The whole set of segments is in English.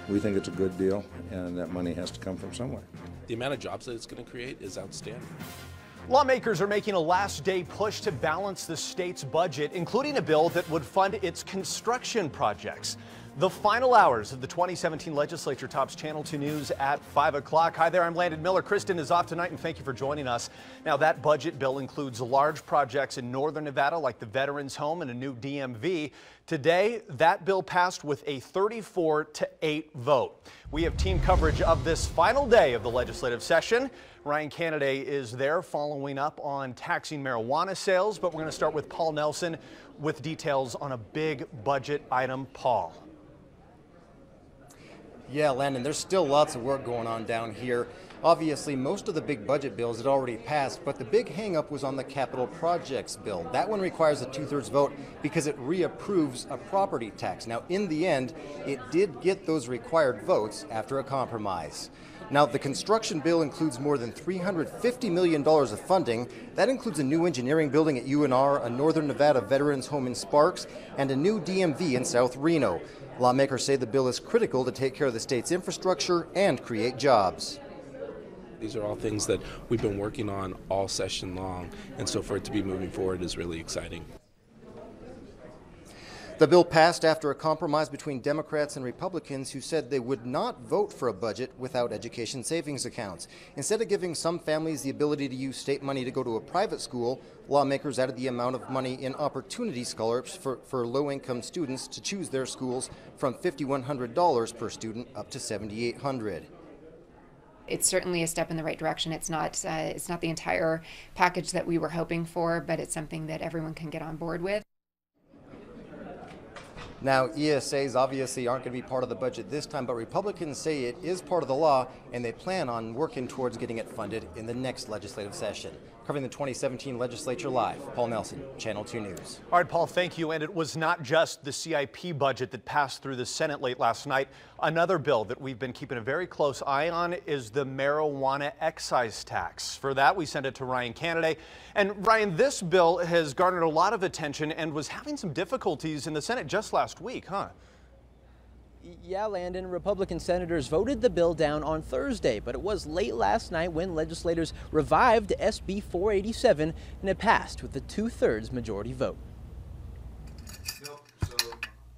we think it's a good deal, and that money has to come from somewhere. The amount of jobs that it's going to create is outstanding. Lawmakers are making a last-day push to balance the state's budget, including a bill that would fund its construction projects. The final hours of the 2017 legislature tops Channel 2 News at 5 o'clock. Hi there, I'm Landon Miller. Kristen is off tonight, and thank you for joining us. Now, that budget bill includes large projects in northern Nevada, like the Veterans Home and a new DMV. Today, that bill passed with a 34-8 vote. We have team coverage of this final day of the legislative session. Ryan Canada is there following up on taxing marijuana sales, but we're going to start with Paul Nelson with details on a big budget item. Paul. Yeah, Landon, there's still lots of work going on down here. Obviously, most of the big budget bills had already passed, but the big hang-up was on the capital projects bill. That one requires a 2/3 vote because it reapproves a property tax. Now, in the end, it did get those required votes after a compromise. Now, the construction bill includes more than $350 million of funding. That includes a new engineering building at UNR, a Northern Nevada Veterans Home in Sparks, and a new DMV in South Reno. Lawmakers say the bill is critical to take care of the state's infrastructure and create jobs. These are all things that we've been working on all session long, and so for it to be moving forward is really exciting. The bill passed after a compromise between Democrats and Republicans who said they would not vote for a budget without education savings accounts. Instead of giving some families the ability to use state money to go to a private school, lawmakers added the amount of money in opportunity scholarships for low-income students to choose their schools from $5,100 per student up to $7,800. It's certainly a step in the right direction. It's not the entire package that we were hoping for, but it's something that everyone can get on board with. Now, ESAs obviously aren't going to be part of the budget this time, but Republicans say it is part of the law, and they plan on working towards getting it funded in the next legislative session. Covering the 2017 legislature live, Paul Nelson, Channel 2 News. All right, Paul, thank you. And it was not just the CIP budget that passed through the Senate late last night. Another bill that we've been keeping a very close eye on is the marijuana excise tax. For that, we sent it to Ryan Canada. And Ryan, this bill has garnered a lot of attention and was having some difficulties in the Senate just last week, huh? Yeah, Landon, Republican senators voted the bill down on Thursday, but it was late last night when legislators revived SB 487 and it passed with a 2/3 majority vote.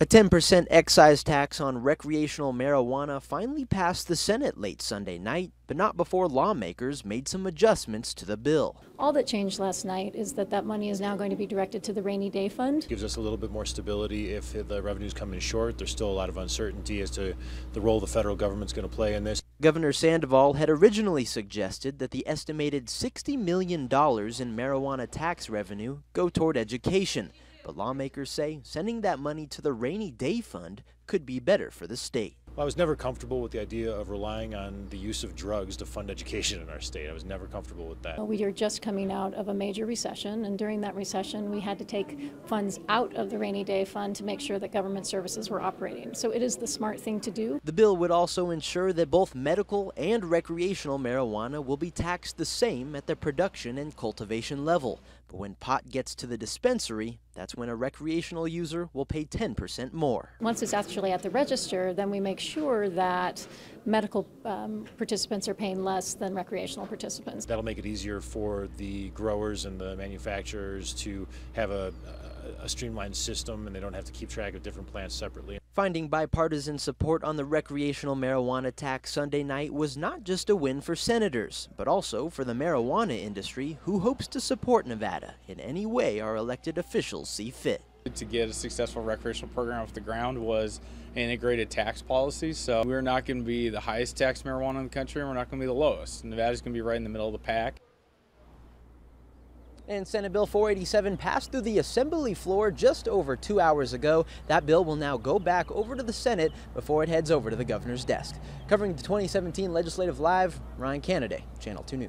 A 10% excise tax on recreational marijuana finally passed the Senate late Sunday night, but not before lawmakers made some adjustments to the bill. All that changed last night is that money is now going to be directed to the rainy day fund. Gives us a little bit more stability if the revenues come in short. There's still a lot of uncertainty as to the role the federal government's going to play in this. Governor Sandoval had originally suggested that the estimated $60 million in marijuana tax revenue go toward education. But lawmakers say sending that money to the rainy day fund could be better for the state. Well, I was never comfortable with the idea of relying on the use of drugs to fund education in our state. I was never comfortable with that. We are just coming out of a major recession, and during that recession we had to take funds out of the rainy day fund to make sure that government services were operating. So it is the smart thing to do. The bill would also ensure that both medical and recreational marijuana will be taxed the same at the production and cultivation level. But when pot gets to the dispensary, that's when a recreational user will pay 10% more. Once it's actually at the register, then we make sure that medical participants are paying less than recreational participants. That'll make it easier for the growers and the manufacturers to have a streamlined system, and they don't have to keep track of different plants separately. Finding bipartisan support on the recreational marijuana tax Sunday night was not just a win for senators, but also for the marijuana industry, who hopes to support Nevada in any way our elected officials see fit. To get a successful recreational program off the ground was an integrated tax policy. So we're not going to be the highest tax marijuana in the country, and we're not going to be the lowest. Nevada's going to be right in the middle of the pack. And Senate Bill 487 passed through the Assembly floor just over 2 hours ago. That bill will now go back over to the Senate before it heads over to the governor's desk. Covering the 2017 Legislative Live, Ryan Canada, Channel 2 News.